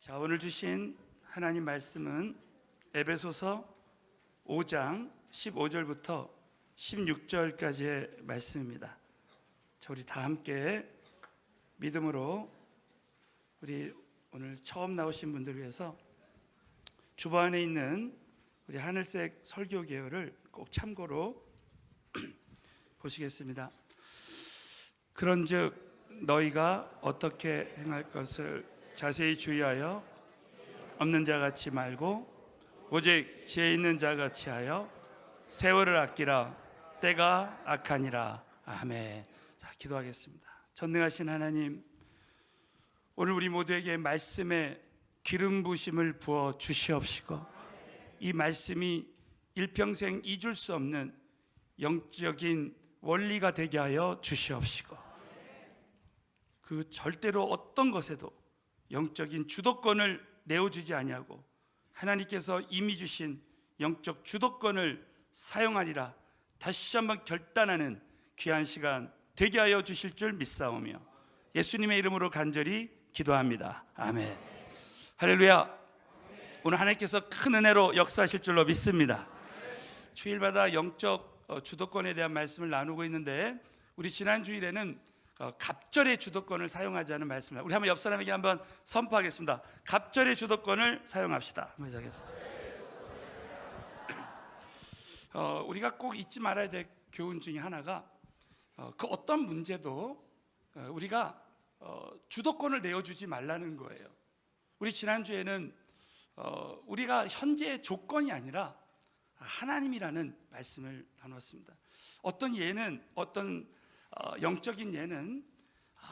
자, 오늘 주신 하나님 말씀은 에베소서 5장 15절부터 16절까지의 말씀입니다. 자, 우리 다 함께 믿음으로 우리 오늘 처음 나오신 분들 위해서 주보안에 있는 우리 하늘색 설교 개요를 꼭 참고로 보시겠습니다. 그런즉 너희가 어떻게 행할 것을 자세히 주의하여 없는 자같이 말고 오직 지혜 있는 자같이 하여 세월을 아끼라. 때가 악하니라. 아멘. 자, 기도하겠습니다. 전능하신 하나님, 오늘 우리 모두에게 말씀에 기름 부심을 부어 주시옵시고 이 말씀이 일평생 잊을 수 없는 영적인 원리가 되게 하여 주시옵시고 그 절대로 어떤 것에도 영적인 주도권을 내어주지 아니하고 하나님께서 이미 주신 영적 주도권을 사용하리라 다시 한번 결단하는 귀한 시간 되게 하여 주실 줄 믿사오며 예수님의 이름으로 간절히 기도합니다. 아멘. 할렐루야. 오늘 하나님께서 큰 은혜로 역사하실 줄로 믿습니다. 주일마다 영적 주도권에 대한 말씀을 나누고 있는데 우리 지난 주일에는 갑절의 주도권을 사용하자는 말씀을 우리 한번 옆 사람에게 한번 선포하겠습니다. 갑절의 주도권을 사용합시다. 우리가 꼭 잊지 말아야 될 교훈 중에 하나가 그 어떤 문제도 우리가 주도권을 내어주지 말라는 거예요. 우리 지난주에는 우리가 현재의 조건이 아니라 하나님이라는 말씀을 나눴습니다. 어떤 예는 어떤 영적인 예는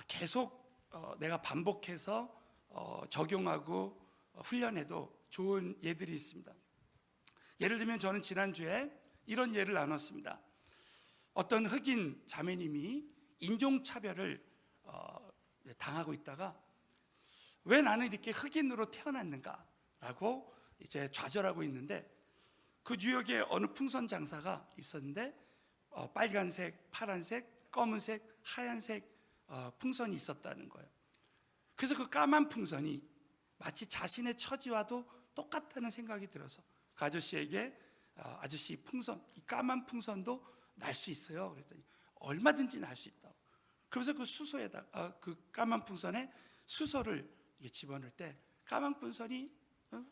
계속 내가 반복해서 적용하고 훈련해도 좋은 예들이 있습니다. 예를 들면 저는 지난주에 이런 예를 나눴습니다. 어떤 흑인 자매님이 인종차별을 당하고 있다가 왜 나는 이렇게 흑인으로 태어났는가 라고 이제 좌절하고 있는데 그 뉴욕에 어느 풍선 장사가 있었는데 빨간색, 파란색, 검은색, 하얀색 풍선이 있었다는 거예요. 그래서 그 까만 풍선이 마치 자신의 처지와도 똑같다는 생각이 들어서 그 아저씨에게 아저씨 풍선, 이 까만 풍선도 날 수 있어요. 그랬더니 얼마든지 날 수 있다고. 그래서 그 수소에다 그 까만 풍선에 수소를 집어넣을 때 까만 풍선이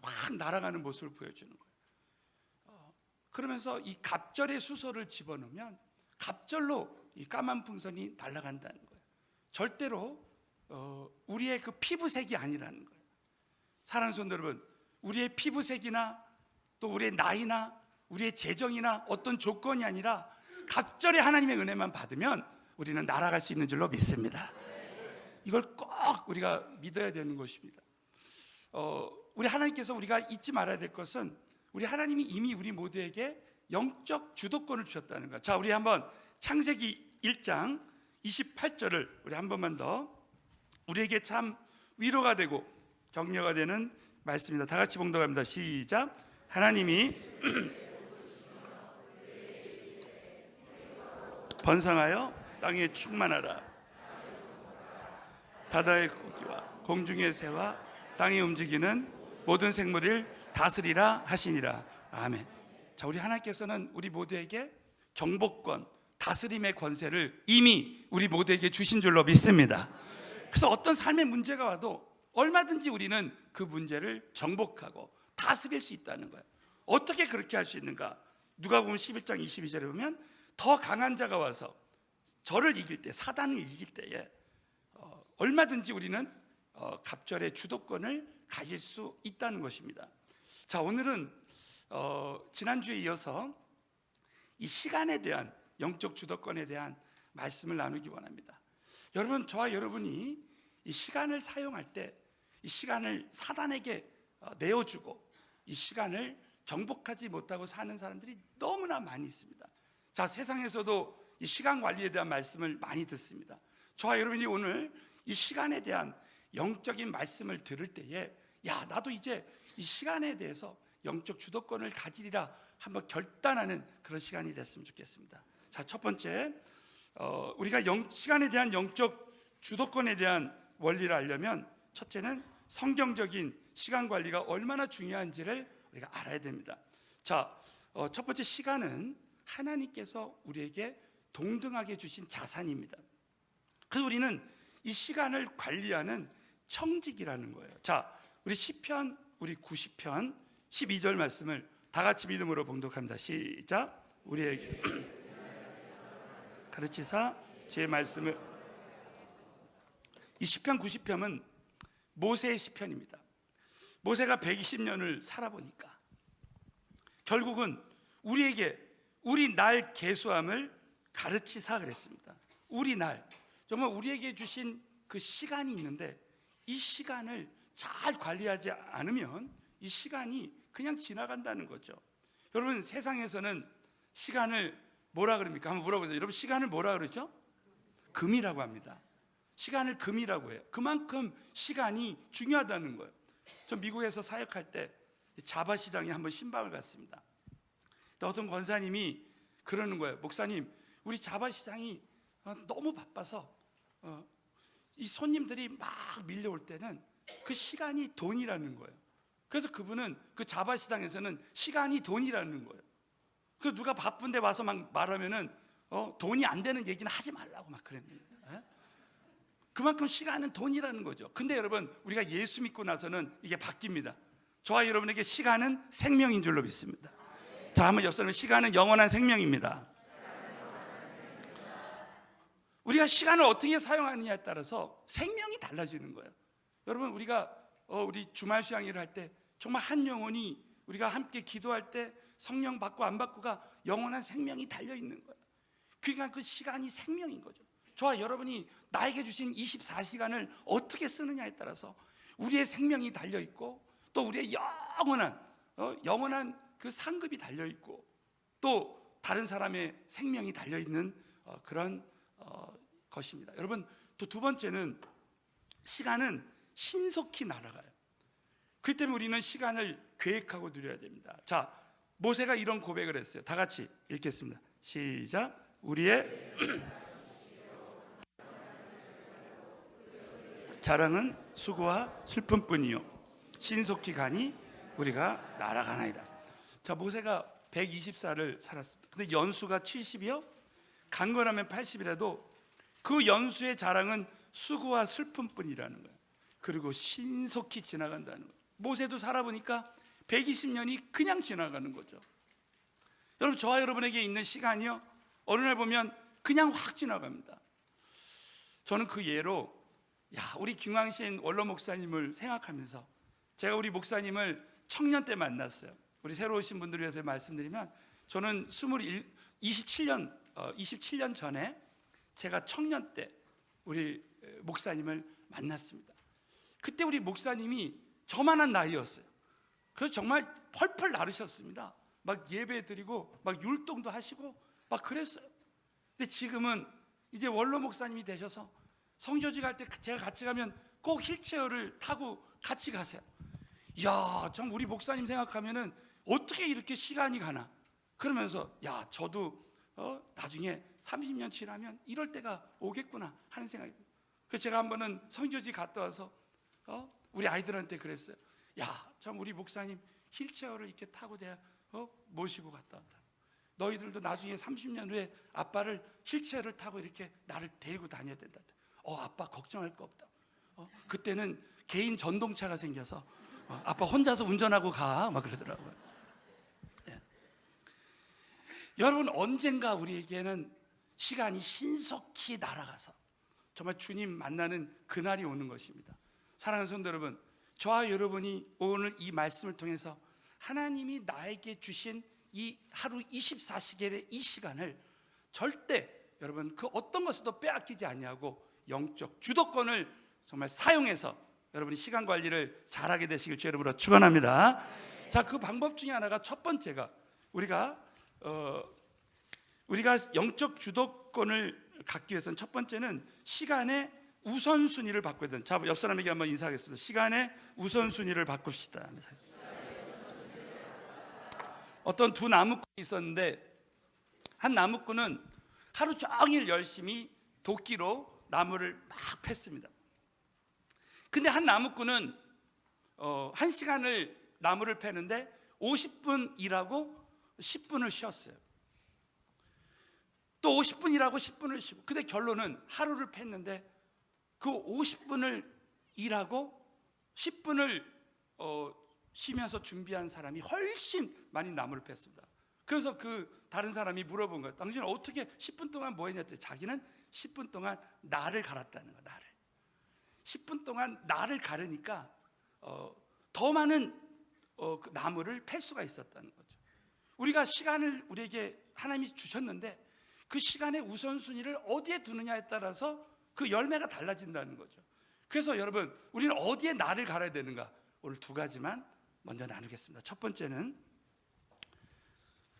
확 날아가는 모습을 보여주는 거예요. 그러면서 이 갑절의 수소를 집어넣으면 갑절로 이 까만 풍선이 날아간다는 거예요. 절대로 우리의 그 피부색이 아니라는 거예요. 사랑하는 성도 여러분, 우리의 피부색이나 또 우리의 나이나 우리의 재정이나 어떤 조건이 아니라 갑절의 하나님의 은혜만 받으면 우리는 날아갈 수 있는 줄로 믿습니다. 이걸 꼭 우리가 믿어야 되는 것입니다. 우리 하나님께서 우리가 잊지 말아야 될 것은 우리 하나님이 이미 우리 모두에게 영적 주도권을 주셨다는 거예요. 자, 우리 한번 창세기 1장 28절을 우리 한 번만 더 우리에게 참 위로가 되고 격려가 되는 말씀입니다. 다 같이 봉독합니다. 시작. 하나님이 번성하여 땅에 충만하라. 바다의 고기와 공중의 새와 땅에 움직이는 모든 생물을 다스리라 하시니라. 아멘. 자, 우리 하나님께서는 우리 모두에게 정복권, 다스림의 권세를 이미 우리 모두에게 주신 줄로 믿습니다. 그래서 어떤 삶의 문제가 와도 얼마든지 우리는 그 문제를 정복하고 다스릴 수 있다는 거예요. 어떻게 그렇게 할 수 있는가? 누가복음 11장 22절에 보면 더 강한 자가 와서 저를 이길 때, 사단을 이길 때에 얼마든지 우리는 갑절의 주도권을 가질 수 있다는 것입니다. 자, 오늘은 지난주에 이어서 이 시간에 대한 영적 주도권에 대한 말씀을 나누기 원합니다. 여러분, 저와 여러분이 이 시간을 사용할 때 이 시간을 사단에게 내어주고 이 시간을 정복하지 못하고 사는 사람들이 너무나 많이 있습니다. 자, 세상에서도 이 시간 관리에 대한 말씀을 많이 듣습니다. 저와 여러분이 오늘 이 시간에 대한 영적인 말씀을 들을 때에 야, 나도 이제 이 시간에 대해서 영적 주도권을 가지리라 한번 결단하는 그런 시간이 됐으면 좋겠습니다. 자, 첫 번째, 우리가 시간에 대한 영적 주도권에 대한 원리를 알려면 첫째는 성경적인 시간 관리가 얼마나 중요한지를 우리가 알아야 됩니다. 자, 첫 번째, 시간은 하나님께서 우리에게 동등하게 주신 자산입니다. 그래서 우리는 이 시간을 관리하는 청직이라는 거예요. 자, 우리 시편, 우리 90편 12절 말씀을 다 같이 믿음으로 봉독합니다. 시작. 우리에게 가르치사 제 말씀을. 이 시편 90편은 모세의 시편입니다. 모세가 120년을 살아보니까 결국은 우리에게 우리 날 계수함을 가르치사 그랬습니다. 우리 날, 정말 우리에게 주신 그 시간이 있는데 이 시간을 잘 관리하지 않으면 이 시간이 그냥 지나간다는 거죠. 여러분, 세상에서는 시간을 뭐라 그럽니까? 한번 물어보세요. 여러분, 시간을 뭐라 그러죠? 금이라고 합니다. 시간을 금이라고 해요. 그만큼 시간이 중요하다는 거예요. 저 미국에서 사역할 때 자바시장에 한번 신방을 갔습니다. 어떤 권사님이 그러는 거예요. 목사님, 우리 자바시장이 너무 바빠서 이 손님들이 막 밀려올 때는 그 시간이 돈이라는 거예요. 그래서 그분은 그 자바시장에서는 시간이 돈이라는 거예요. 그래서 누가 바쁜데 와서 막 말하면은 돈이 안 되는 얘기는 하지 말라고 막 그랬는데, 그만큼 시간은 돈이라는 거죠. 근데 여러분, 우리가 예수 믿고 나서는 이게 바뀝니다. 저와 여러분에게 시간은 생명인 줄로 믿습니다. 자, 한번 옆 사람에, 시간은 영원한 생명입니다. 우리가 시간을 어떻게 사용하느냐에 따라서 생명이 달라지는 거예요. 여러분, 우리가 우리 주말 수양회를 할 때 정말 한 영혼이 우리가 함께 기도할 때 성령 받고 안 받고가 영원한 생명이 달려 있는 거예요. 그러니까 그 시간이 생명인 거죠. 저와 여러분이 나에게 주신 24시간을 어떻게 쓰느냐에 따라서 우리의 생명이 달려 있고, 또 우리의 영원한 그 상급이 달려 있고, 또 다른 사람의 생명이 달려 있는 그런 것입니다. 여러분, 또 두 번째는 시간은 신속히 날아가요. 그렇기 때문에 우리는 시간을 계획하고 누려야 됩니다. 자, 모세가 이런 고백을 했어요. 다 같이 읽겠습니다. 시작. 우리의 자랑은 수고와 슬픔뿐이요 신속히 가니 우리가 날아가나이다. 자, 모세가 124를 살았습니다. 근데 연수가 70이요 강건하면 80이라도 그 연수의 자랑은 수고와 슬픔뿐이라는 거예요. 그리고 신속히 지나간다는 거예요. 모세도 살아보니까 120년이 그냥 지나가는 거죠. 여러분, 저와 여러분에게 있는 시간이요, 어느 날 보면 그냥 확 지나갑니다. 저는 그 예로 우리 김광신 원로 목사님을 생각하면서, 제가 우리 목사님을 청년 때 만났어요. 우리 새로 오신 분들을 위해서 말씀드리면, 저는 27년 전에 제가 청년 때 우리 목사님을 만났습니다. 그때 우리 목사님이 저만한 나이였어요. 그래서 정말 펄펄 나르셨습니다. 막 예배 드리고 막 율동도 하시고 막 그랬어요. 근데 지금은 이제 원로 목사님이 되셔서 성교지 갈 때 제가 같이 가면 꼭 휠체어를 타고 같이 가세요. 이야, 참 우리 목사님 생각하면은 어떻게 이렇게 시간이 가나, 그러면서 저도 나중에 30년 지나면 이럴 때가 오겠구나 하는 생각이 들어요. 그래서 제가 한 번은 성교지 갔다 와서 우리 아이들한테 그랬어요. 참 우리 목사님 휠체어를 이렇게 타고 제가 모시고 갔다 왔다. 너희들도 나중에 30년 후에 아빠를 휠체어를 타고 이렇게 나를 데리고 다녀야 된다. 아빠 걱정할 거 없다. 그때는 개인 전동차가 생겨서 아빠 혼자서 운전하고 가 막 그러더라고요. 예. 여러분, 언젠가 우리에게는 시간이 신속히 날아가서 정말 주님 만나는 그날이 오는 것입니다. 사랑하는 성도 여러분, 저와 여러분이 오늘 이 말씀을 통해서 하나님이 나에게 주신 이 하루 24시간의 이 시간을 절대 여러분 그 어떤 것에도 빼앗기지 아니하고 영적 주도권을 정말 사용해서 여러분이 시간 관리를 잘하게 되시길 주 이름으로 축원합니다. 자, 그 방법 중에 하나가, 첫 번째가 우리가 영적 주도권을 갖기 위해서는 첫 번째는 시간의 우선순위를 바꿔야 된다. 자, 옆 사람에게 한번 인사하겠습니다. 시간의 우선순위를 바꿉시다. 어떤 두 나무꾼이 있었는데, 한 나무꾼은 하루 종일 열심히 도끼로 나무를 막 팼습니다. 근데 한 나무꾼은 1시간을 나무를 패는데 50분 일하고 10분을 쉬었어요. 또 50분 일하고 10분을 쉬고, 근데 결론은 하루를 팼는데 그 50분을 일하고 10분을 쉬면서 준비한 사람이 훨씬 많이 나무를 팼습니다. 그래서 그 다른 사람이 물어본 거예요. 당신은 어떻게 10분 동안 뭐 했냐 했더니 자기는 10분 동안 나를 갈았다는 거예요. 나를. 10분 동안 나를 가르니까 더 많은 그 나무를 팰 수가 있었다는 거죠. 우리가 시간을 우리에게 하나님이 주셨는데 그 시간의 우선순위를 어디에 두느냐에 따라서 그 열매가 달라진다는 거죠. 그래서 여러분, 우리는 어디에 나를 갈아야 되는가? 오늘 두 가지만 먼저 나누겠습니다. 첫 번째는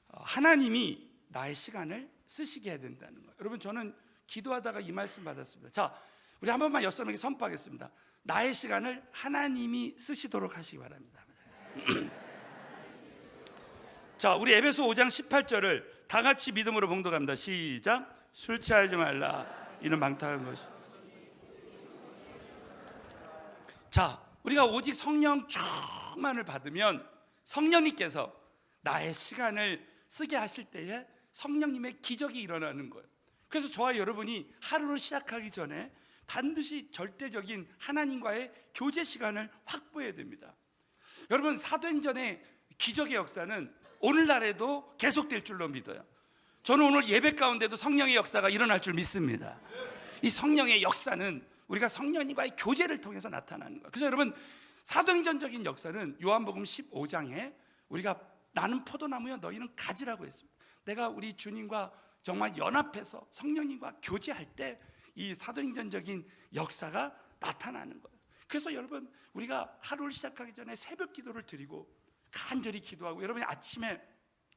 하나님이 나의 시간을 쓰시게 해야 된다는 거예요. 여러분, 저는 기도하다가 이 말씀 받았습니다. 자, 우리 한 번만 여러분에게 선포하겠습니다. 나의 시간을 하나님이 쓰시도록 하시기 바랍니다. 자, 우리 에베소 5장 18절을 다 같이 믿음으로 봉독합니다. 시작. 술 취하지 말라. 이는 방탕한 것이. 자, 우리가 오직 성령 충만을 받으면 성령님께서 나의 시간을 쓰게 하실 때에 성령님의 기적이 일어나는 거예요. 그래서 저와 여러분이 하루를 시작하기 전에 반드시 절대적인 하나님과의 교제 시간을 확보해야 됩니다. 여러분, 사도행전의 기적의 역사는 오늘날에도 계속될 줄로 믿어요. 저는 오늘 예배 가운데도 성령의 역사가 일어날 줄 믿습니다. 이 성령의 역사는 우리가 성령님과의 교제를 통해서 나타나는 거예요. 그래서 여러분, 사도행전적인 역사는 요한복음 15장에 우리가 나는 포도나무여 너희는 가지라고 했습니다. 내가 우리 주님과 정말 연합해서 성령님과 교제할 때 이 사도행전적인 역사가 나타나는 거예요. 그래서 여러분, 우리가 하루를 시작하기 전에 새벽 기도를 드리고 간절히 기도하고, 여러분이 아침에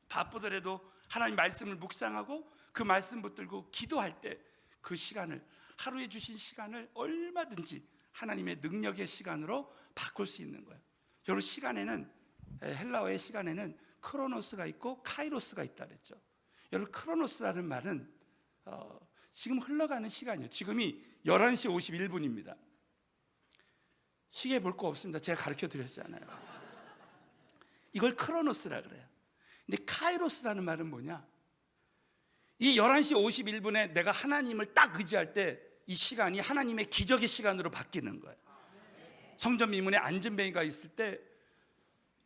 바쁘더라도 하나님 말씀을 묵상하고 그 말씀 붙들고 기도할 때 그 시간을, 하루에 주신 시간을 얼마든지 하나님의 능력의 시간으로 바꿀 수 있는 거예요. 여러분, 시간에는, 헬라어의 시간에는 크로노스가 있고 카이로스가 있다 그랬죠. 여러분, 크로노스라는 말은 지금 흘러가는 시간이에요. 지금이 11시 51분입니다. 시계 볼 거 없습니다. 제가 가르쳐 드렸잖아요. 이걸 크로노스라 그래요. 근데 카이로스라는 말은 뭐냐? 이 11시 51분에 내가 하나님을 딱 의지할 때 이 시간이 하나님의 기적의 시간으로 바뀌는 거예요. 성전 미문에 안전뱅이가 있을 때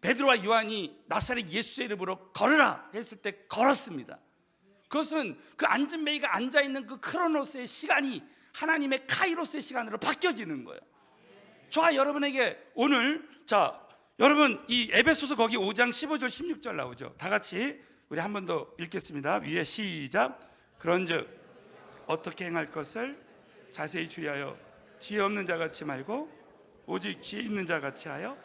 베드로와 요한이 나사렛 예수의 이름으로 걸으라 했을 때 걸었습니다. 그것은 그 안전뱅이가 앉아있는 그 크로노스의 시간이 하나님의 카이로스의 시간으로 바뀌어지는 거예요. 저와 여러분에게 오늘, 자, 여러분, 이 에베소서 거기 5장 15절 16절 나오죠. 다 같이 우리 한 번 더 읽겠습니다. 위에 시작. 그런즉 어떻게 행할 것을 자세히 주의하여 지혜 없는 자 같이 말고 오직 지혜 있는 자 같이 하여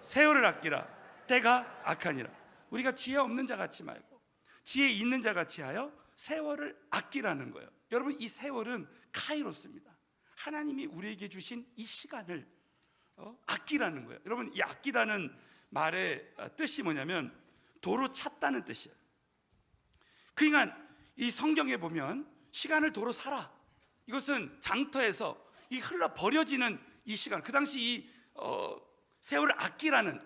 세월을 아끼라. 때가 악하니라. 우리가 지혜 없는 자 같이 말고 지혜 있는 자 같이 하여 세월을 아끼라는 거예요. 여러분, 이 세월은 카이로스입니다. 하나님이 우리에게 주신 이 시간을 아끼라는 거예요. 여러분, 이 아끼다는 말의 뜻이 뭐냐면 도로 찾다는 뜻이에요. 그러니까 이 성경에 보면 시간을 도로 살아, 이것은 장터에서 이 흘러 버려지는 이 시간, 그 당시 이 세월을 아끼라는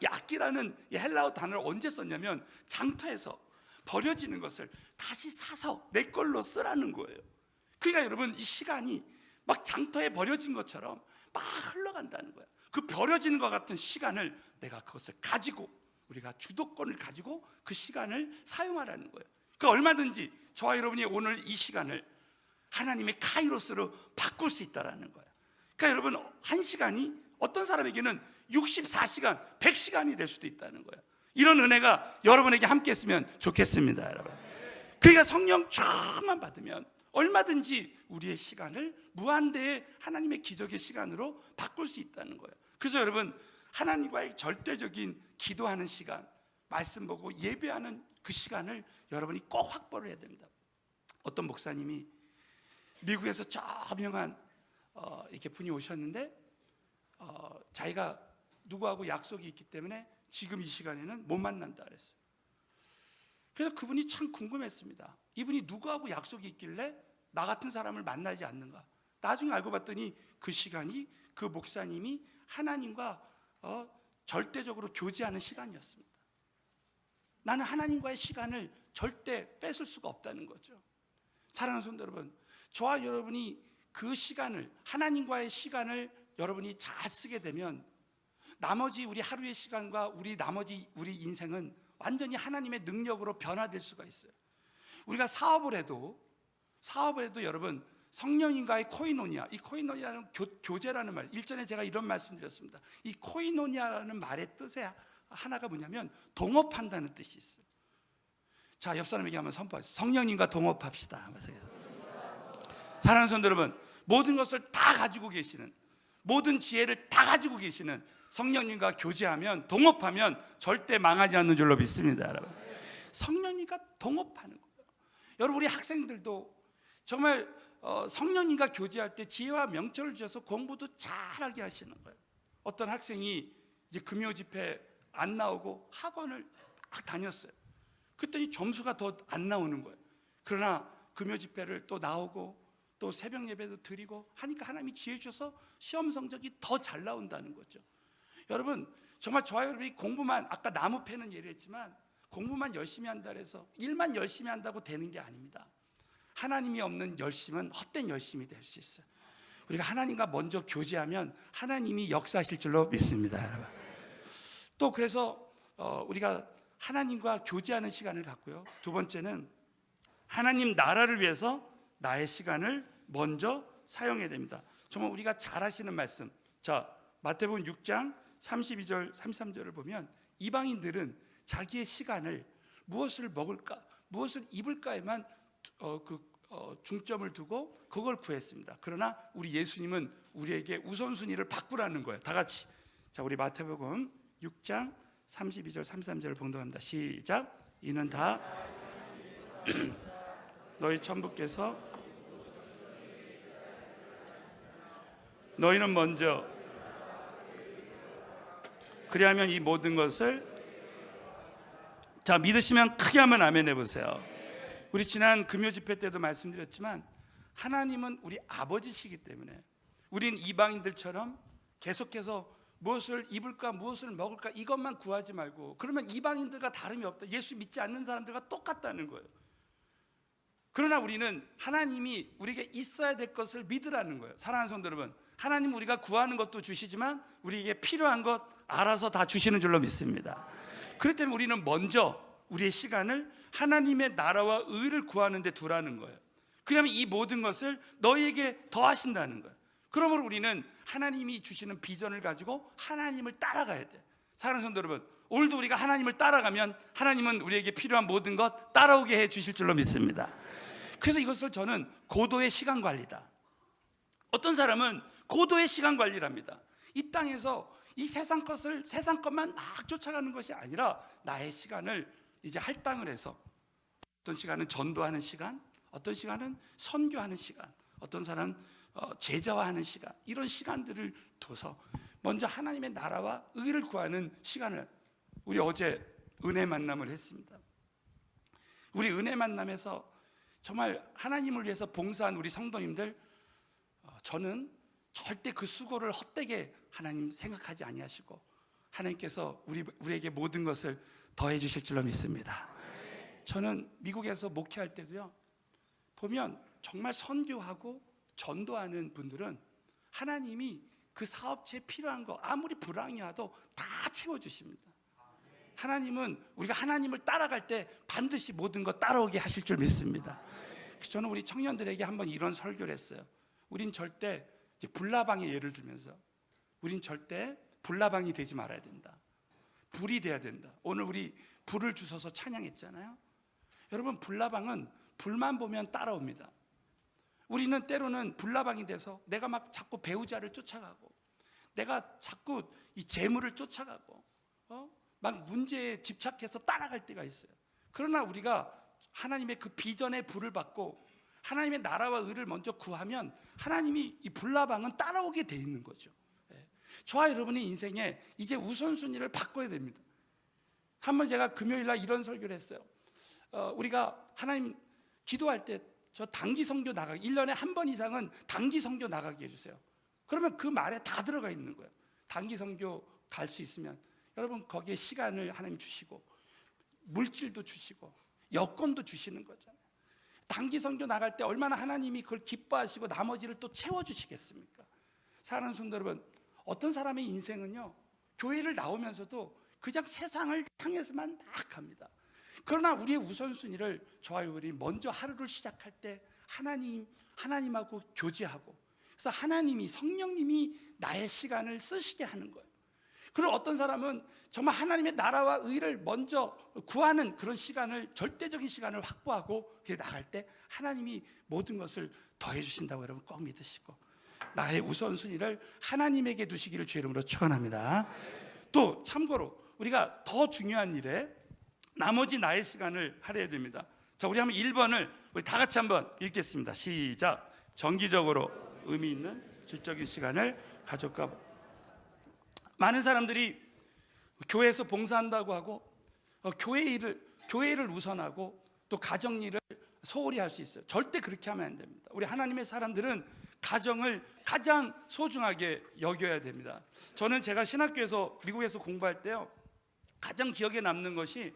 이 헬라어 단어를 언제 썼냐면 장터에서 버려지는 것을 다시 사서 내 걸로 쓰라는 거예요. 그러니까 여러분, 이 시간이 막 장터에 버려진 것처럼 막 흘러간다는 거예요. 그 버려지는 것 같은 시간을 내가 그것을 가지고, 우리가 주도권을 가지고 그 시간을 사용하라는 거예요. 그 얼마든지 저와 여러분이 오늘 이 시간을 하나님의 카이로스로 바꿀 수 있다는 거예요. 그러니까 여러분, 한 시간이 어떤 사람에게는 64시간, 100시간이 될 수도 있다는 거예요. 이런 은혜가 여러분에게 함께 했으면 좋겠습니다, 여러분. 그러니까 성령 충만 받으면 얼마든지 우리의 시간을 무한대의 하나님의 기적의 시간으로 바꿀 수 있다는 거예요. 그래서 여러분, 하나님과의 절대적인 기도하는 시간, 말씀 보고 예배하는 그 시간을 여러분이 꼭 확보를 해야 됩니다. 어떤 목사님이 미국에서 저명한 이렇게 분이 오셨는데 자기가 누구하고 약속이 있기 때문에 지금 이 시간에는 못 만난다 그랬어요. 그래서 그분이 참 궁금했습니다. 이분이 누구하고 약속이 있길래 나 같은 사람을 만나지 않는가. 나중에 알고 봤더니 그 시간이 그 목사님이 하나님과 절대적으로 교제하는 시간이었습니다. 나는 하나님과의 시간을 절대 뺏을 수가 없다는 거죠. 사랑하는 성도 여러분, 저와 여러분이 그 시간을, 하나님과의 시간을 여러분이 잘 쓰게 되면 나머지 우리 하루의 시간과 나머지 우리 인생은 완전히 하나님의 능력으로 변화될 수가 있어요. 우리가 사업을 해도 여러분, 성령님과의 코이노니아, 이 코이노니아는 교제라는 말, 일전에 제가 이런 말씀 드렸습니다. 이 코이노니아라는 말의 뜻의 하나가 뭐냐면 동업한다는 뜻이 있어요. 자, 옆 사람에게 한번 선포하세요. 성령님과 동업합시다. 사랑하는 성도 여러분, 모든 것을 다 가지고 계시는, 모든 지혜를 다 가지고 계시는 성령님과 교제하면, 동업하면 절대 망하지 않는 줄로 믿습니다. 여러분, 성령님과 동업하는 거예요. 여러분, 우리 학생들도 정말 성령님과 교제할 때 지혜와 명철을 주셔서 공부도 잘하게 하시는 거예요. 어떤 학생이 이제 금요 집회 안 나오고 학원을 막 다녔어요. 그랬더니 점수가 더 안 나오는 거예요. 그러나 금요 집회를 또 나오고 또 새벽 예배도 드리고 하니까 하나님이 지혜 주셔서 시험 성적이 더 잘 나온다는 거죠. 여러분, 정말 저와 여러분이 공부만, 아까 나무 패는 예를 했지만 공부만 열심히 한다 해서 일만 열심히 한다고 되는 게 아닙니다. 하나님이 없는 열심은 헛된 열심이 될 수 있어요. 우리가 하나님과 먼저 교제하면 하나님이 역사하실 줄로 믿습니다. 여러분, 또 그래서 우리가 하나님과 교제하는 시간을 갖고요, 두 번째는 하나님 나라를 위해서 나의 시간을 먼저 사용해야 됩니다. 정말 우리가 잘 하시는 말씀, 자, 마태복음 6장 32절 33절을 보면 이방인들은 자기의 시간을 무엇을 먹을까, 무엇을 입을까에만 중점을 두고 그걸 구했습니다. 그러나 우리 예수님은 우리에게 우선순위를 바꾸라는 거예요. 다 같이, 자, 우리 마태복음 6장 32절 33절을 봉독합니다. 시작. 이는 다 너희 천부께서 너희는 먼저 그리하면 이 모든 것을, 자, 믿으시면 크게 한번 아멘 해보세요. 우리 지난 금요 집회 때도 말씀드렸지만 하나님은 우리 아버지시기 때문에 우린 이방인들처럼 계속해서 무엇을 입을까, 무엇을 먹을까 이것만 구하지 말고, 그러면 이방인들과 다름이 없다, 예수 믿지 않는 사람들과 똑같다는 거예요. 그러나 우리는 하나님이 우리에게 있어야 될 것을 믿으라는 거예요. 사랑하는 성도 여러분, 하나님 우리가 구하는 것도 주시지만 우리에게 필요한 것 알아서 다 주시는 줄로 믿습니다. 그렇기 때문에 우리는 먼저 우리의 시간을 하나님의 나라와 의를 구하는 데 두라는 거예요. 그러면 이 모든 것을 너희에게 더하신다는 거예요. 그러므로 우리는 하나님이 주시는 비전을 가지고 하나님을 따라가야 돼요. 사랑하는 성도 여러분, 오늘도 우리가 하나님을 따라가면 하나님은 우리에게 필요한 모든 것 따라오게 해 주실 줄로 믿습니다. 그래서 이것을 저는 고도의 시간 관리다. 어떤 사람은 고도의 시간 관리를 합니다. 이 땅에서 이 세상 것만 막 쫓아가는 것이 아니라 나의 시간을 이제 할당을 해서, 어떤 시간은 전도하는 시간, 어떤 시간은 선교하는 시간, 어떤 사람은 제자화하는 시간, 이런 시간들을 둬서 먼저 하나님의 나라와 의를 구하는 시간을, 우리 어제 은혜 만남을 했습니다. 우리 은혜 만남에서 정말 하나님을 위해서 봉사한 우리 성도님들, 저는 절대 그 수고를 헛되게 하나님 생각하지 아니하시고 하나님께서 우리에게 모든 것을 더해 주실 줄로 믿습니다. 저는 미국에서 목회할 때도요, 보면 정말 선교하고 전도하는 분들은 하나님이 그 사업체에 필요한 거 아무리 불황이어도 다 채워주십니다. 하나님은 우리가 하나님을 따라갈 때 반드시 모든 거 따라오게 하실 줄 믿습니다. 저는 우리 청년들에게 한번 이런 설교를 했어요. 우린 절대, 이제 불나방의 예를 들면서, 우린 절대 불나방이 되지 말아야 된다. 불이 돼야 된다. 오늘 우리 불을 주셔서 찬양했잖아요. 여러분, 불나방은 불만 보면 따라옵니다. 우리는 때로는 불나방이 돼서 내가 막 자꾸 배우자를 쫓아가고, 내가 자꾸 이 재물을 쫓아가고, 막 문제에 집착해서 따라갈 때가 있어요. 그러나 우리가 하나님의 그 비전의 불을 받고 하나님의 나라와 의를 먼저 구하면 하나님이 이 불나방은 따라오게 돼 있는 거죠. 저와 여러분의 인생에 이제 우선순위를 바꿔야 됩니다. 한번 제가 금요일날 이런 설교를 했어요. 우리가 하나님 기도할 때 저 단기 선교 나가기, 1년에 한 번 이상은 단기 선교 나가게 해주세요. 그러면 그 말에 다 들어가 있는 거예요. 단기 선교 갈 수 있으면 여러분 거기에 시간을 하나님 주시고 물질도 주시고 여건도 주시는 거잖아요. 단기 선교 나갈 때 얼마나 하나님이 그걸 기뻐하시고 나머지를 또 채워주시겠습니까? 사랑하는 성도 여러분, 어떤 사람의 인생은요, 교회를 나오면서도 그냥 세상을 향해서만 막 합니다. 그러나 우리의 우선순위를 저와 여러분이 먼저 하루를 시작할 때 하나님하고 교제하고, 그래서 하나님이, 성령님이 나의 시간을 쓰시게 하는 거예요. 그리고 어떤 사람은 정말 하나님의 나라와 의를 먼저 구하는 그런 시간을, 절대적인 시간을 확보하고 나갈 때 하나님이 모든 것을 더해 주신다고 여러분 꼭 믿으시고, 나의 우선순위를 하나님에게 두시기를 주의 이름으로 축원합니다. 또 참고로 우리가 더 중요한 일에 나머지 나의 시간을 할애해야 됩니다. 자, 우리 한번 1번을 우리 다 같이 한번 읽겠습니다. 시작. 정기적으로 의미 있는 질적인 시간을 가족과. 많은 사람들이 교회에서 봉사한다고 하고 교회를 우선하고 또 가정 일을 소홀히 할 수 있어요. 절대 그렇게 하면 안 됩니다. 우리 하나님의 사람들은 가정을 가장 소중하게 여겨야 됩니다. 저는 제가 신학교에서 미국에서 공부할 때요, 가장 기억에 남는 것이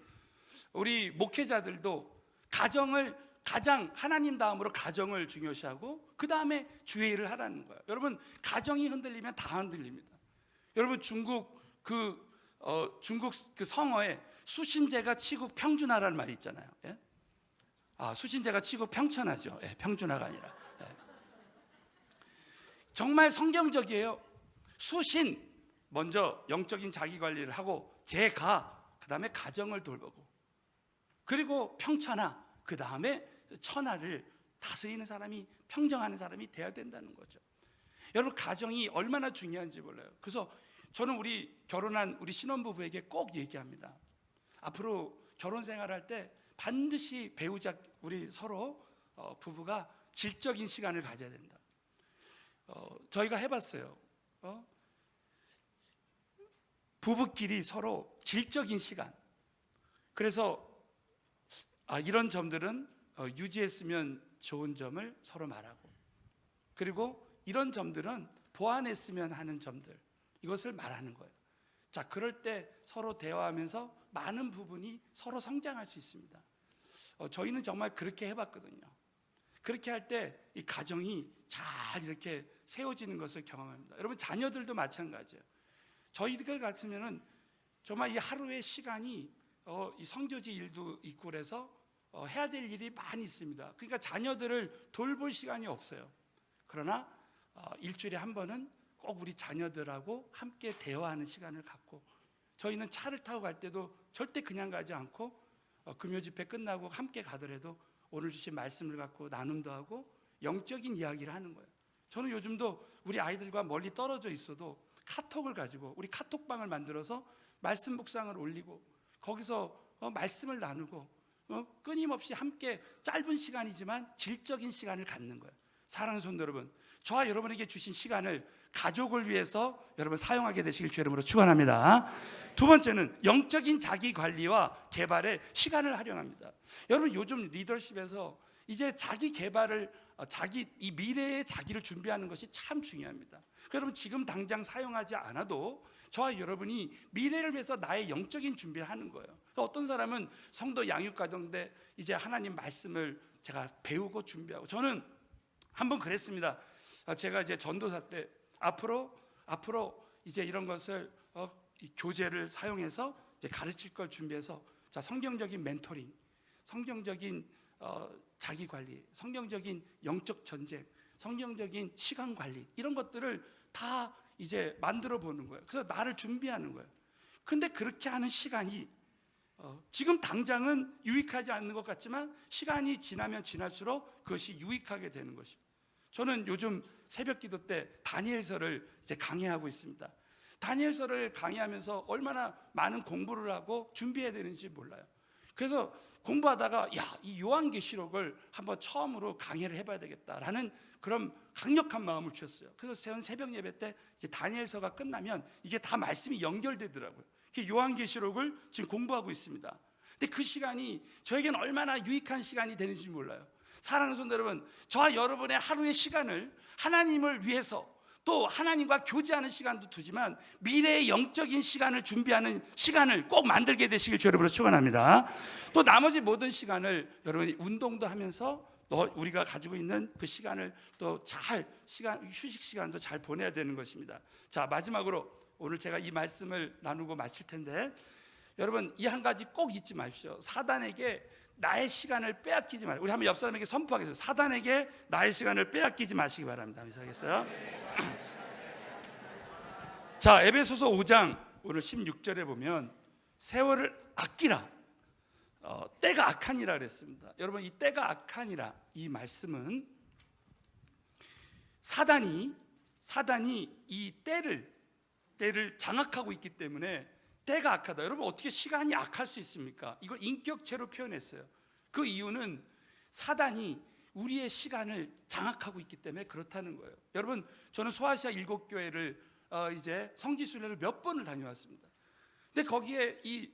우리 목회자들도 가정을 가장, 하나님 다음으로 가정을 중요시하고 그 다음에 주의 일을 하라는 거예요. 여러분, 가정이 흔들리면 다 흔들립니다. 여러분, 중국 그 성어에 수신제가 치고 평준하라는 말이 있잖아요. 예? 수신제가 치고 평천하죠. 예, 평준화가 아니라. 예. 정말 성경적이에요. 수신, 먼저 영적인 자기 관리를 하고, 제가, 그 다음에 가정을 돌보고, 그리고 평천하, 그 다음에 천하를 다스리는 사람이, 평정하는 사람이 돼야 된다는 거죠. 여러분, 가정이 얼마나 중요한지 몰라요. 그래서 저는 우리 결혼한 우리 신혼부부에게 꼭 얘기합니다. 앞으로 결혼 생활할 때 반드시 배우자, 우리 서로 부부가 질적인 시간을 가져야 된다. 저희가 해봤어요. 부부끼리 서로 질적인 시간. 그래서 이런 점들은 유지했으면 좋은 점을 서로 말하고, 그리고 이런 점들은 보완했으면 하는 점들, 이것을 말하는 거예요. 자, 그럴 때 서로 대화하면서 많은 부분이 서로 성장할 수 있습니다. 저희는 정말 그렇게 해봤거든요. 그렇게 할 때 이 가정이 잘 이렇게 세워지는 것을 경험합니다. 여러분, 자녀들도 마찬가지예요. 저희들 같으면은 정말 이 하루의 시간이 이 성교지 일도 있고 그래서 해야 될 일이 많이 있습니다. 그러니까 자녀들을 돌볼 시간이 없어요. 그러나 일주일에 한 번은 꼭 우리 자녀들하고 함께 대화하는 시간을 갖고, 저희는 차를 타고 갈 때도 절대 그냥 가지 않고 금요 집회 끝나고 함께 가더라도 오늘 주신 말씀을 갖고 나눔도 하고 영적인 이야기를 하는 거예요. 저는 요즘도 우리 아이들과 멀리 떨어져 있어도 카톡을 가지고 우리 카톡방을 만들어서 말씀 묵상을 올리고 거기서 말씀을 나누고 끊임없이 함께 짧은 시간이지만 질적인 시간을 갖는 거예요. 사랑하는 성도 여러분, 저와 여러분에게 주신 시간을 가족을 위해서 여러분 사용하게 되시길 주의 이름으로 축원합니다. 두 번째는 영적인 자기 관리와 개발에 시간을 활용합니다. 여러분, 요즘 리더십에서 이제 자기 개발을, 이 미래의 자기를 준비하는 것이 참 중요합니다. 여러분, 지금 당장 사용하지 않아도 저와 여러분이 미래를 위해서 나의 영적인 준비를 하는 거예요. 어떤 사람은 성도 양육과정인데 이제 하나님 말씀을 제가 배우고 준비하고, 저는 한번 그랬습니다. 제가 이제 전도사 때 앞으로 이제 이런 것을 이 교재를 사용해서 이제 가르칠 걸 준비해서, 자, 성경적인 멘토링, 성경적인 자기 관리, 성경적인 영적 전쟁, 성경적인 시간 관리, 이런 것들을 다 이제 만들어 보는 거예요. 그래서 나를 준비하는 거예요. 근데 그렇게 하는 시간이 지금 당장은 유익하지 않는 것 같지만 시간이 지나면 지날수록 그것이 유익하게 되는 것입니다. 저는 요즘 새벽 기도 때 다니엘서를 이제 강의하고 있습니다. 다니엘서를 강의하면서 얼마나 많은 공부를 하고 준비해야 되는지 몰라요. 그래서 공부하다가 이 요한계시록을 한번 처음으로 강의를 해봐야 되겠다라는 그런 강력한 마음을 주셨어요. 그래서 새벽 예배 때 이제 다니엘서가 끝나면 이게 다 말씀이 연결되더라고요. 요한계시록을 지금 공부하고 있습니다. 근데 그 시간이 저에게는 얼마나 유익한 시간이 되는지 몰라요. 사랑하는 성도 여러분, 저와 여러분의 하루의 시간을 하나님을 위해서, 또 하나님과 교제하는 시간도 두지만 미래의 영적인 시간을 준비하는 시간을 꼭 만들게 되시길 주 여러분으로 축원합니다. 또 나머지 모든 시간을 여러분이 운동도 하면서 우리가 가지고 있는 그 시간을 또 잘 휴식 시간도 잘 보내야 되는 것입니다. 자, 마지막으로 오늘 제가 이 말씀을 나누고 마칠 텐데, 여러분 이 한 가지 꼭 잊지 마십시오. 사단에게 나의 시간을 빼앗기지 말고, 우리 한번 옆 사람에게 선포하겠습니다. 사단에게 나의 시간을 빼앗기지 마시기 바랍니다. 하겠어요? 자, 에베소서 5장 오늘 16절에 보면 세월을 아끼라, 때가 악하니라 그랬습니다. 여러분 이 때가 악하니라, 이 말씀은 사단이 이 때를 장악하고 있기 때문에 때가 악하다. 여러분 어떻게 시간이 악할 수 있습니까? 이걸 인격체로 표현했어요. 그 이유는 사단이 우리의 시간을 장악하고 있기 때문에 그렇다는 거예요. 여러분 저는 소아시아 7교회를 이제 성지순례를 몇 번을 다녀왔습니다. 근데 거기에 이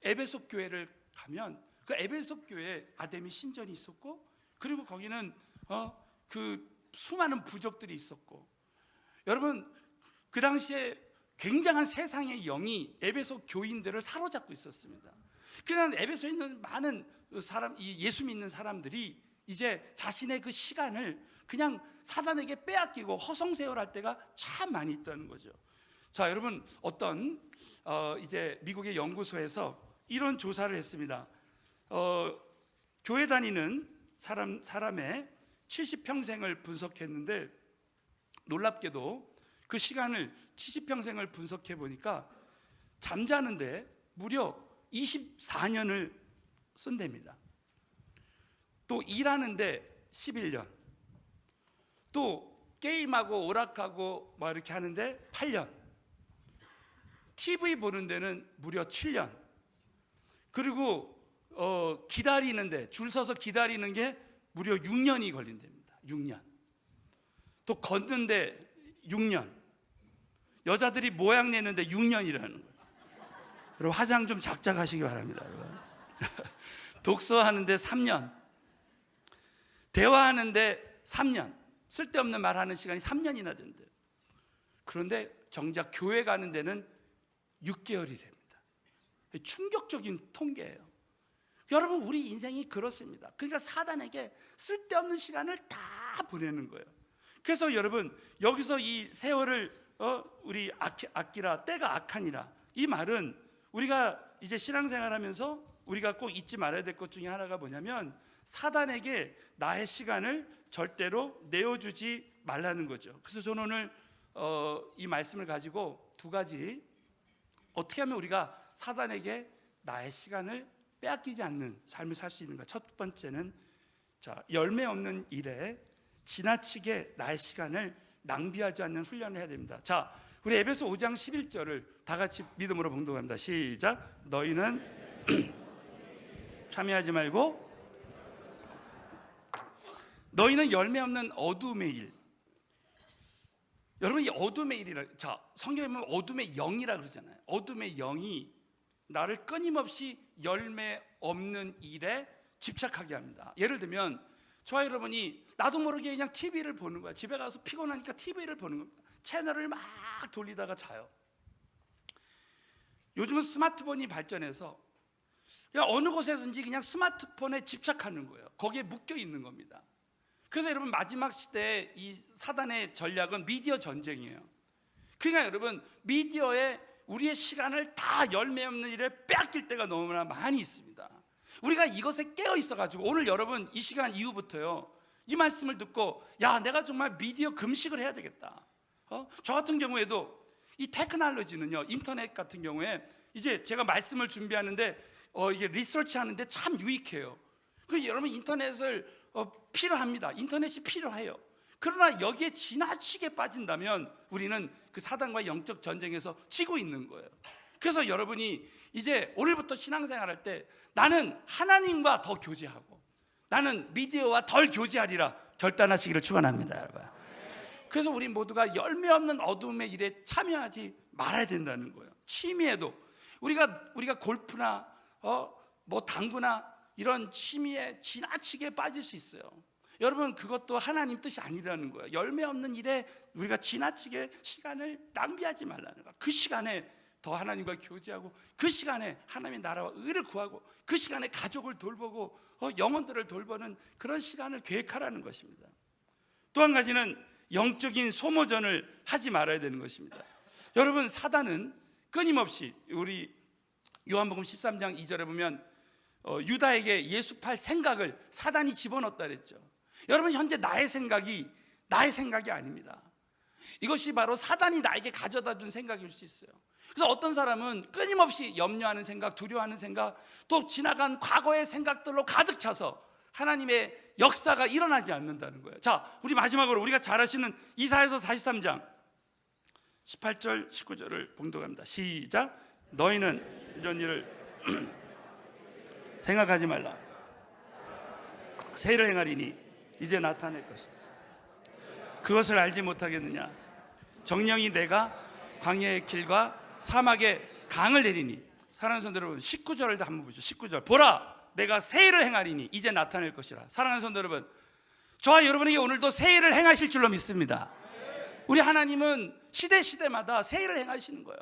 에베소 교회를 가면 그 에베소 교회에 아데미 신전이 있었고, 그리고 거기는 그 수많은 부족들이 있었고, 여러분 그 당시에 굉장한 세상의 영이 에베소 교인들을 사로잡고 있었습니다. 그러나 에베소에 있는 많은 사람, 이 예수 믿는 사람들이 이제 자신의 그 시간을 그냥 사단에게 빼앗기고 허송세월할 때가 참 많이 있다는 거죠. 자, 여러분 어떤 이제 미국의 연구소에서 이런 조사를 했습니다. 교회 다니는 사람의 70평생을 분석했는데, 놀랍게도 그 시간을 70평생을 분석해 보니까 잠자는데 무려 24년을 쓴답니다. 또 일하는데 11년, 또 게임하고 오락하고 뭐 이렇게 하는데 8년, TV 보는 데는 무려 7년, 그리고 기다리는데 줄 서서 기다리는 게 무려 6년이 걸린답니다. 6년. 또 걷는데 6년, 여자들이 모양 내는데 6년이라는 거예요. 여러분 화장 좀 작작 하시기 바랍니다. 독서하는데 3년, 대화하는데 3년, 쓸데없는 말하는 시간이 3년이나 된대요. 그런데 정작 교회 가는 데는 6개월이랍니다. 충격적인 통계예요. 여러분 우리 인생이 그렇습니다. 그러니까 사단에게 쓸데없는 시간을 다 보내는 거예요. 그래서 여러분 여기서 이 세월을 우리 아끼라, 때가 악하니라, 이 말은 우리가 이제 신앙생활하면서 우리가 꼭 잊지 말아야 될 것 중에 하나가 뭐냐면, 사단에게 나의 시간을 절대로 내어주지 말라는 거죠. 그래서 저는 오늘 이 말씀을 가지고 두 가지, 어떻게 하면 우리가 사단에게 나의 시간을 빼앗기지 않는 삶을 살 수 있는가. 첫 번째는, 자, 열매 없는 일에 지나치게 나의 시간을 낭비하지 않는 훈련을 해야 됩니다. 자, 우리 에베소 5장 11절을 다 같이 믿음으로 봉독합니다. 시작. 너희는 참여하지 말고 너희는 열매 없는 어둠의 일. 여러분 이 어둠의 일이라, 자, 성경에 보면 어둠의 영이라 그러잖아요. 어둠의 영이 나를 끊임없이 열매 없는 일에 집착하게 합니다. 예를 들면 저와 여러분이 나도 모르게 그냥 TV를 보는 거야. 집에 가서 피곤하니까 TV를 보는 겁니다. 채널을 막 돌리다가 자요. 요즘은 스마트폰이 발전해서 그냥 어느 곳에서든지 그냥 스마트폰에 집착하는 거예요. 거기에 묶여 있는 겁니다. 그래서 여러분 마지막 시대에 이 사단의 전략은 미디어 전쟁이에요. 그러니까 여러분 미디어에 우리의 시간을 다 열매 없는 일에 빼앗길 때가 너무나 많이 있습니다. 우리가 이것에 깨어 있어가지고 오늘 여러분 이 시간 이후부터요, 이 말씀을 듣고 야, 내가 정말 미디어 금식을 해야 되겠다. 저 같은 경우에도 이 테크놀로지는요, 인터넷 같은 경우에 이제 제가 말씀을 준비하는데 이게 리서치 하는데 참 유익해요. 그 여러분 인터넷을 필요합니다. 인터넷이 필요해요. 그러나 여기에 지나치게 빠진다면 우리는 그 사단과 영적 전쟁에서 지고 있는 거예요. 그래서 여러분이 이제 오늘부터 신앙생활할 때 나는 하나님과 더 교제하고 나는 미디어와 덜 교제하리라 결단하시기를 축원합니다, 여러분. 그래서 우리 모두가 열매 없는 어둠의 일에 참여하지 말아야 된다는 거예요. 취미에도 우리가 골프나 뭐 당구나 이런 취미에 지나치게 빠질 수 있어요. 여러분, 그것도 하나님 뜻이 아니라는 거예요. 열매 없는 일에 우리가 지나치게 시간을 낭비하지 말라는 거예요. 그 시간에 더 하나님과 교제하고, 그 시간에 하나님의 나라와 의를 구하고, 그 시간에 가족을 돌보고 영혼들을 돌보는 그런 시간을 계획하라는 것입니다. 또 한 가지는 영적인 소모전을 하지 말아야 되는 것입니다. 여러분, 사단은 끊임없이, 우리 요한복음 13장 2절에 보면 유다에게 예수 팔 생각을 사단이 집어넣었다 그랬죠. 여러분, 현재 나의 생각이 아닙니다. 이것이 바로 사단이 나에게 가져다 준 생각일 수 있어요. 그래서 어떤 사람은 끊임없이 염려하는 생각, 두려워하는 생각, 또 지나간 과거의 생각들로 가득 차서 하나님의 역사가 일어나지 않는다는 거예요. 자, 우리 마지막으로 우리가 잘 아시는 이사야서 43장 18절 19절을 봉독합니다. 시작. 너희는 이런 일을 생각하지 말라. 새를 행하리니 이제 나타낼 것이다. 그것을 알지 못하겠느냐? 정령이 내가 광야의 길과 사막의 강을 내리니. 사랑하는 성도 여러분, 19절을 한번 보죠. 19절. 보라, 내가 새를 행하리니 이제 나타낼 것이라. 사랑하는 성도 여러분, 저와 여러분에게 오늘도 새를 행하실 줄로 믿습니다. 우리 하나님은 시대마다 새를 행하시는 거예요.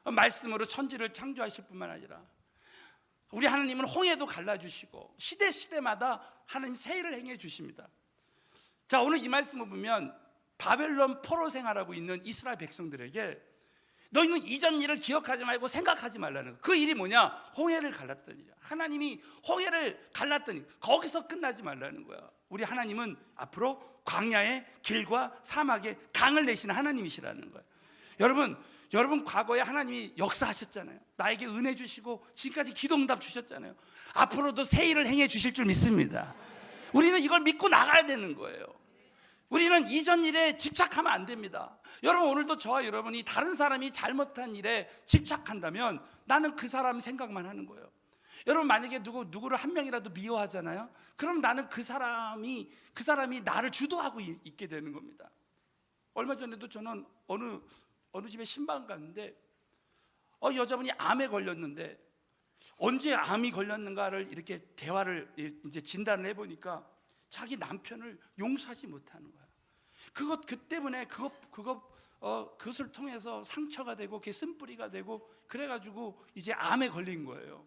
말씀으로 천지를 창조하실 뿐만 아니라 우리 하나님은 홍해도 갈라주시고 시대마다 하나님 새를 행해 주십니다. 자, 오늘 이 말씀을 보면 바벨론 포로 생활하고 있는 이스라엘 백성들에게 너희는 이전 일을 기억하지 말고 생각하지 말라는 거예요. 그 일이 뭐냐? 홍해를 갈랐던 일이야. 하나님이 홍해를 갈랐더니 거기서 끝나지 말라는 거야. 우리 하나님은 앞으로 광야의 길과 사막의 강을 내시는 하나님이시라는 거예요. 여러분 과거에 하나님이 역사하셨잖아요. 나에게 은혜 주시고 지금까지 기도응답 주셨잖아요. 앞으로도 새 일을 행해 주실 줄 믿습니다. 우리는 이걸 믿고 나가야 되는 거예요. 우리는 이전 일에 집착하면 안 됩니다. 여러분, 오늘도 저와 여러분이 다른 사람이 잘못한 일에 집착한다면 나는 그 사람 생각만 하는 거예요. 여러분, 만약에 누구를 한 명이라도 미워하잖아요. 그럼 나는 그 사람이 나를 주도하고 있게 되는 겁니다. 얼마 전에도 저는 어느 집에 신방 갔는데 여자분이 암에 걸렸는데 언제 암이 걸렸는가를 이렇게 대화를 이제 진단을 해보니까 자기 남편을 용서하지 못하는 거야. 그 때문에 그것을 통해서 상처가 되고 그게 쓴뿌리가 되고 그래가지고 이제 암에 걸린 거예요.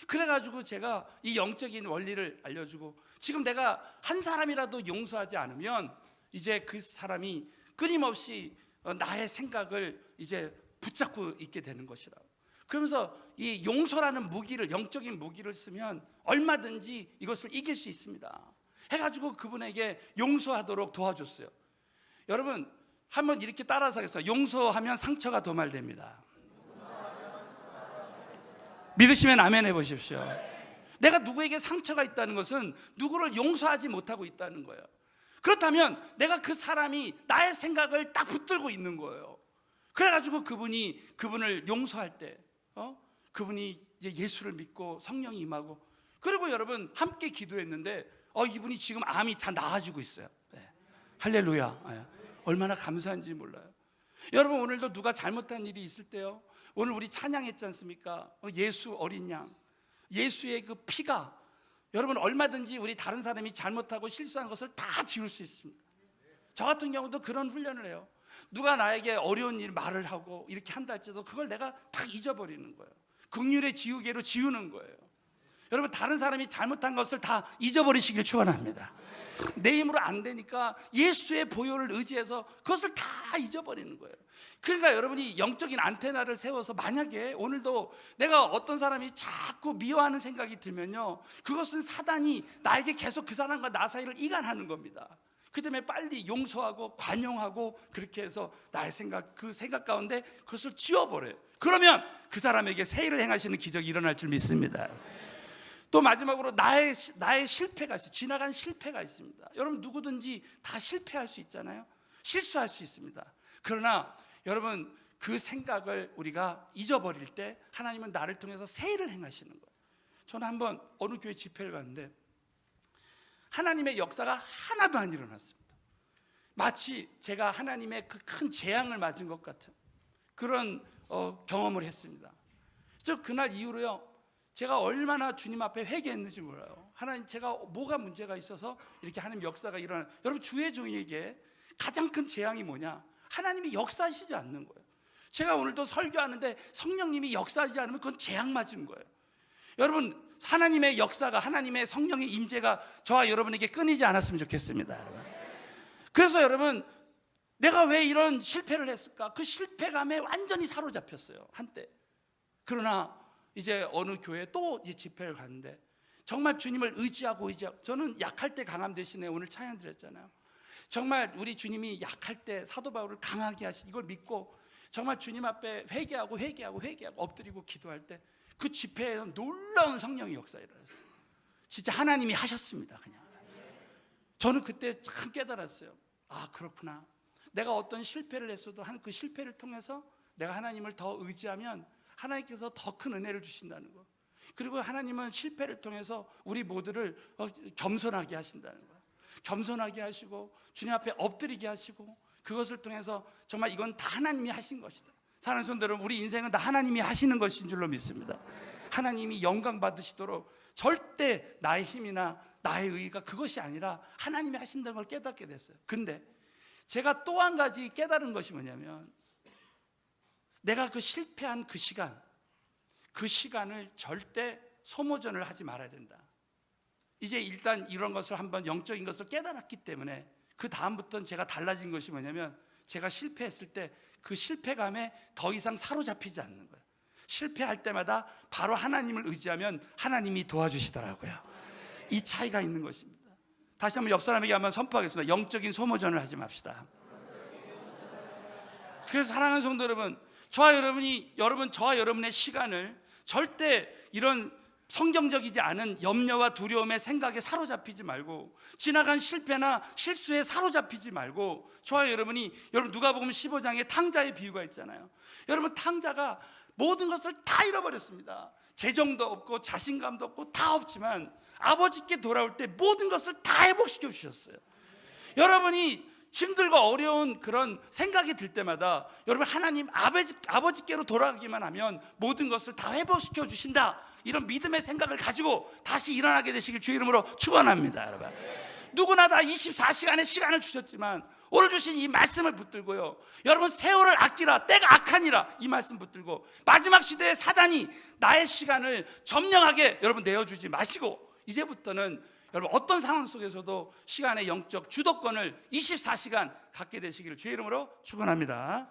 그래가지고 제가 이 영적인 원리를 알려주고, 지금 내가 한 사람이라도 용서하지 않으면 이제 그 사람이 끊임없이 나의 생각을 이제 붙잡고 있게 되는 것이라고. 그러면서 이 용서라는 무기를, 영적인 무기를 쓰면 얼마든지 이것을 이길 수 있습니다 해가지고 그분에게 용서하도록 도와줬어요. 여러분, 한번 이렇게 따라서 하겠어요. 용서하면 상처가 도말됩니다. 믿으시면 아멘 해보십시오. 내가 누구에게 상처가 있다는 것은 누구를 용서하지 못하고 있다는 거예요. 그렇다면 내가 그 사람이 나의 생각을 딱 붙들고 있는 거예요. 그래가지고 그분을 용서할 때 그분이 이제 예수를 믿고 성령이 임하고, 그리고 여러분 함께 기도했는데 이분이 지금 암이 다 나아지고 있어요. 네. 할렐루야. 네. 얼마나 감사한지 몰라요. 여러분, 오늘도 누가 잘못한 일이 있을 때요, 오늘 우리 찬양했지 않습니까? 예수 어린 양, 예수의 그 피가 여러분 얼마든지 우리 다른 사람이 잘못하고 실수한 것을 다 지울 수 있습니다. 저 같은 경우도 그런 훈련을 해요. 누가 나에게 어려운 일 말을 하고 이렇게 한다 할지라도 그걸 내가 다 잊어버리는 거예요. 긍휼의 지우개로 지우는 거예요. 여러분, 다른 사람이 잘못한 것을 다 잊어버리시길 축원합니다. 내 힘으로 안 되니까 예수의 보혈을 의지해서 그것을 다 잊어버리는 거예요. 그러니까 여러분이 영적인 안테나를 세워서, 만약에 오늘도 내가 어떤 사람이 자꾸 미워하는 생각이 들면요, 그것은 사단이 나에게 계속 그 사람과 나 사이를 이간하는 겁니다. 그 때문에 빨리 용서하고 관용하고 그렇게 해서 나의 생각, 그 생각 가운데 그것을 지워버려요. 그러면 그 사람에게 새 일을 행하시는 기적이 일어날 줄 믿습니다. 또 마지막으로 나의 실패가 있어요. 지나간 실패가 있습니다. 여러분, 누구든지 다 실패할 수 있잖아요. 실수할 수 있습니다. 그러나 여러분, 그 생각을 우리가 잊어버릴 때 하나님은 나를 통해서 새 일을 행하시는 거예요. 저는 한번 어느 교회 집회를 갔는데 하나님의 역사가 하나도 안 일어났습니다. 마치 제가 하나님의 그 큰 재앙을 맞은 것 같은 그런 경험을 했습니다. 그래서 그날 이후로요, 제가 얼마나 주님 앞에 회개했는지 몰라요. 하나님, 제가 뭐가 문제가 있어서 이렇게 하나님 역사가 일어나는, 여러분 주의 종에게 가장 큰 재앙이 뭐냐? 하나님이 역사하시지 않는 거예요. 제가 오늘도 설교하는데 성령님이 역사하지 않으면 그건 재앙 맞은 거예요. 여러분, 하나님의 역사가, 하나님의 성령의 임재가 저와 여러분에게 끊이지 않았으면 좋겠습니다, 여러분. 그래서 여러분, 내가 왜 이런 실패를 했을까? 그 실패감에 완전히 사로잡혔어요, 한때. 그러나 이제 어느 교회에 또 이제 집회를 갔는데 정말 주님을 의지하고 저는 약할 때 강함 대신에 오늘 찬양 드렸잖아요. 정말 우리 주님이 약할 때 사도 바울을 강하게 하시, 이걸 믿고 정말 주님 앞에 회개하고 엎드리고 기도할 때 그 집회에서 놀라운 성령의 역사가 일어났어요. 진짜 하나님이 하셨습니다. 그냥 저는 그때 참 깨달았어요. 아, 그렇구나. 내가 어떤 실패를 했어도 그 실패를 통해서 내가 하나님을 더 의지하면 하나님께서 더 큰 은혜를 주신다는 거. 그리고 하나님은 실패를 통해서 우리 모두를 겸손하게 하신다는 거예요. 겸손하게 하시고 주님 앞에 엎드리게 하시고, 그것을 통해서 정말 이건 다 하나님이 하신 것이다. 사랑하는 성도 여러분, 우리 인생은 다 하나님이 하시는 것인 줄로 믿습니다. 하나님이 영광 받으시도록 절대 나의 힘이나 나의 의의가 그것이 아니라 하나님이 하신다는 걸 깨닫게 됐어요. 근데 제가 또 한 가지 깨달은 것이 뭐냐면, 내가 그 실패한 그 시간을 절대 소모전을 하지 말아야 된다. 이제 일단 이런 것을 한번 영적인 것을 깨달았기 때문에 그 다음부터는 제가 달라진 것이 뭐냐면, 제가 실패했을 때 그 실패감에 더 이상 사로잡히지 않는 거예요. 실패할 때마다 바로 하나님을 의지하면 하나님이 도와주시더라고요. 이 차이가 있는 것입니다. 다시 한번 옆 사람에게 한번 선포하겠습니다. 영적인 소모전을 하지 맙시다. 그래서 사랑하는 성도 여러분, 저와 여러분의 시간을 절대 이런 성경적이지 않은 염려와 두려움의 생각에 사로잡히지 말고, 지나간 실패나 실수에 사로잡히지 말고, 저와 여러분 누가복음 15장에 탕자의 비유가 있잖아요. 여러분, 탕자가 모든 것을 다 잃어버렸습니다. 재정도 없고 자신감도 없고 다 없지만 아버지께 돌아올 때 모든 것을 다 회복시켜 주셨어요. 여러분이 힘들고 어려운 그런 생각이 들 때마다 여러분, 하나님 아버지께로 돌아가기만 하면 모든 것을 다 회복시켜 주신다, 이런 믿음의 생각을 가지고 다시 일어나게 되시길 주의 이름으로 축원합니다. 여러분, 누구나 다 24시간의 시간을 주셨지만 오늘 주신 이 말씀을 붙들고요, 여러분 세월을 아끼라, 때가 악하니라, 이 말씀 붙들고 마지막 시대의 사단이 나의 시간을 점령하게 여러분 내어주지 마시고, 이제부터는 여러분 어떤 상황 속에서도 시간의 영적 주도권을 24시간 갖게 되시기를 주의 이름으로 축원합니다.